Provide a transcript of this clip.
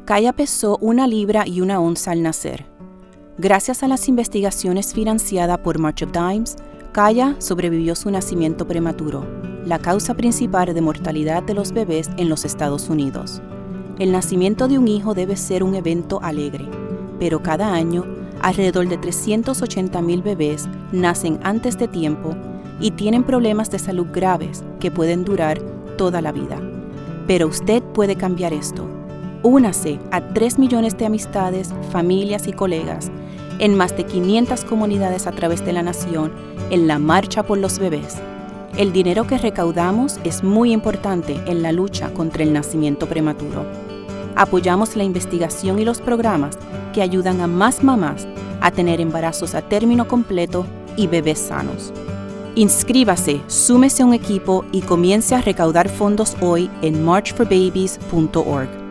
Kaya pesó 1 libra y 1 onza al nacer. Gracias a las investigaciones financiadas por March of Dimes, Kaya sobrevivió su nacimiento prematuro, la causa principal de mortalidad de los bebés en los Estados Unidos. El nacimiento de un hijo debe ser un evento alegre, pero cada año, alrededor de 380,000 bebés nacen antes de tiempo y tienen problemas de salud graves que pueden durar toda la vida. Pero usted puede cambiar esto. Únase a 3 millones de amistades, familias y colegas en más de 500 comunidades a través de la nación en la Marcha por los Bebés. El dinero que recaudamos es muy importante en la lucha contra el nacimiento prematuro. Apoyamos la investigación y los programas que ayudan a más mamás a tener embarazos a término completo y bebés sanos. Inscríbase, súmese a un equipo y comience a recaudar fondos hoy en marchforbabies.org.